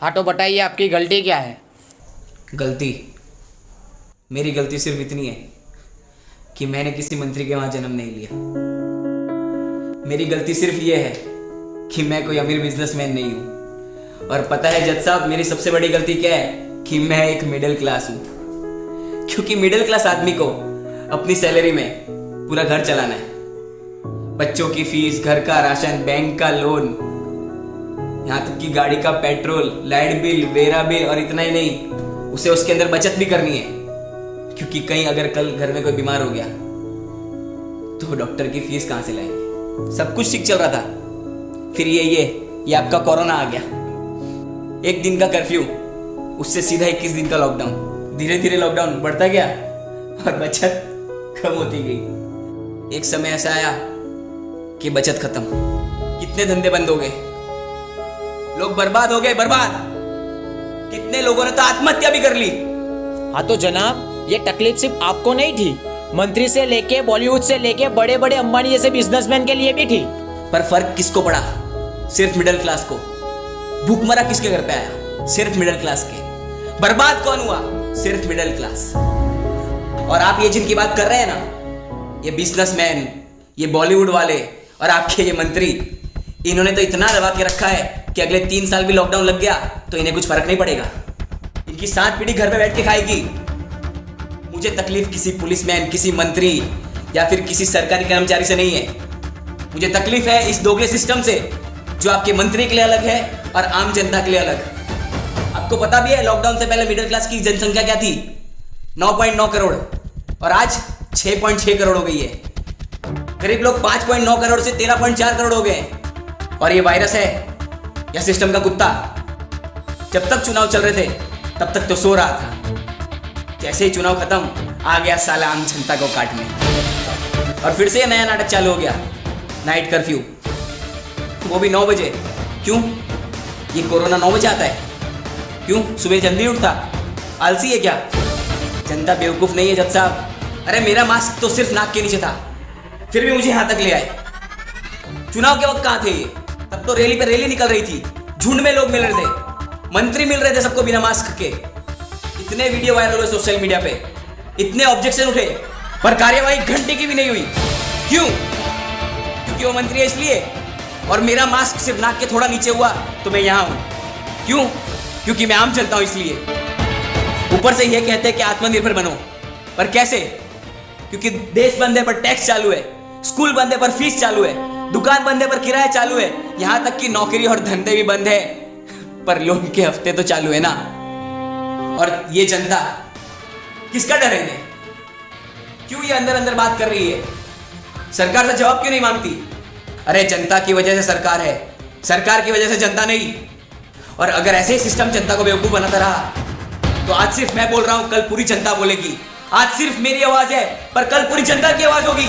हाँ तो बताइए आपकी गलती क्या है। गलती, मेरी गलती सिर्फ इतनी है कि मैंने किसी मंत्री के वहां जन्म नहीं लिया। मेरी गलती सिर्फ ये है कि मैं कोई अमीर बिजनेसमैन नहीं हूं। और पता है जज साहब, मेरी सबसे बड़ी गलती क्या है कि मैं एक मिडिल क्लास हूं। क्योंकि मिडिल क्लास आदमी को अपनी सैलरी में पूरा घर चलाना है। बच्चों की फीस, घर का राशन, बैंक का लोन, यहाँ तक कि गाड़ी का petrol, light bill, vera bill, और इतना ही नहीं, उसे उसके अंदर बचत भी करनी है। क्योंकि कहीं अगर कल घर में कोई बीमार हो गया तो डॉक्टर की फीस कहां से लाएंगे। सब कुछ ठीक चल रहा था, फिर ये आपका कोरोना आ गया। 1 दिन का कर्फ्यू, उससे सीधा 21 दिन का लॉकडाउन। धीरे धीरे लॉकडाउन बढ़ता गया और बचत कम होती गई। एक समय ऐसा आया कि बचत खत्म, कितने धंधे बंद हो गए, लोग बर्बाद हो गए, बर्बाद। कितने लोगों ने तो आत्महत्या भी कर ली। हाँ तो जनाब, ये तकलीफ सिर्फ आपको नहीं थी, मंत्री से लेके बॉलीवुड से लेके बड़े बड़े अंबानी जैसे बिजनेसमैन के लिए भी थी। पर फर्क किसको पड़ा? सिर्फ मिडिल क्लास को। भूखमरा किसके घर पे आया? सिर्फ मिडिल क्लास के। बर्बाद कौन हुआ? सिर्फ मिडिल क्लास। और आप ये जिनकी बात कर रहे हैं ना, ये बिजनेसमैन, ये बॉलीवुड वाले और आपके ये मंत्री, इन्होंने तो इतना दबा के रखा है कि अगले 3 साल भी लॉकडाउन लग गया तो इन्हें कुछ फर्क नहीं पड़ेगा। इनकी 7 पीढ़ी घर पे बैठ के खाएगी। मुझे तकलीफ किसी पुलिसमैन, किसी मंत्री या फिर किसी सरकारी कर्मचारी से नहीं है। मुझे तकलीफ है इस दोगले सिस्टम से, जो आपके मंत्री के लिए अलग है और आम जनता के लिए अलग। आपको पता भी है लॉकडाउन से पहले मिडिल क्लास की जनसंख्या क्या थी? 9.9 करोड़, और आज 6.6 करोड़ हो गई है। गरीब लोग 5.9 करोड़ से 13.4 करोड़ हो गए। और ये वायरस है या सिस्टम का कुत्ता? जब तक चुनाव चल रहे थे तब तक तो सो रहा था, जैसे ही चुनाव खत्म आ गया साला आम जनता को काटने। और फिर से नया नाटक चालू हो गया, नाइट कर्फ्यू, वो भी 9 बजे। क्यों? ये कोरोना 9 बजे आता है? क्यों? सुबह जल्दी उठता? आलसी है क्या? जनता बेवकूफ नहीं है जज साहब। अरे मेरा मास्क तो सिर्फ नाक के नीचे था, फिर भी मुझे यहां तक ले आए। चुनाव के वक्त कहां थे ये? तब तो रैली पे रैली निकल रही थी, झुंड में लोग मिल रहे थे, मंत्री मिल रहे थे सबको बिना मास्क के। इतने वीडियो वायरल हुए सोशल मीडिया पे, इतने ऑब्जेक्शन उठे, पर कार्यवाही घंटे की भी नहीं हुई। क्यों? क्योंकि वो मंत्री है इसलिए। और मेरा मास्क सिर्फ नाक के थोड़ा नीचे हुआ तो मैं यहां हूं। क्यों? क्योंकि मैं आम जनता हूं इसलिए। ऊपर से ये कहते हैं कि आत्मनिर्भर बनो, पर कैसे? क्योंकि देश बंद है पर टैक्स चालू है, स्कूल बंद है पर फीस चालू है, दुकान बंद है पर किराया चालू है, यहां तक कि नौकरी और धंधे भी बंद है पर लोन के हफ्ते तो चालू है ना। और ये जनता, किसका डर है इन्हें? क्यों ये अंदर अंदर बात कर रही है? सरकार से जवाब क्यों नहीं मांगती? अरे जनता की वजह से सरकार है, सरकार की वजह से जनता नहीं। और अगर ऐसे ही सिस्टम जनता को बेवकूफ बनाता रहा तो आज सिर्फ मैं बोल रहा हूं, कल पूरी जनता बोलेगी। आज सिर्फ मेरी आवाज है पर कल पूरी जनता की आवाज होगी।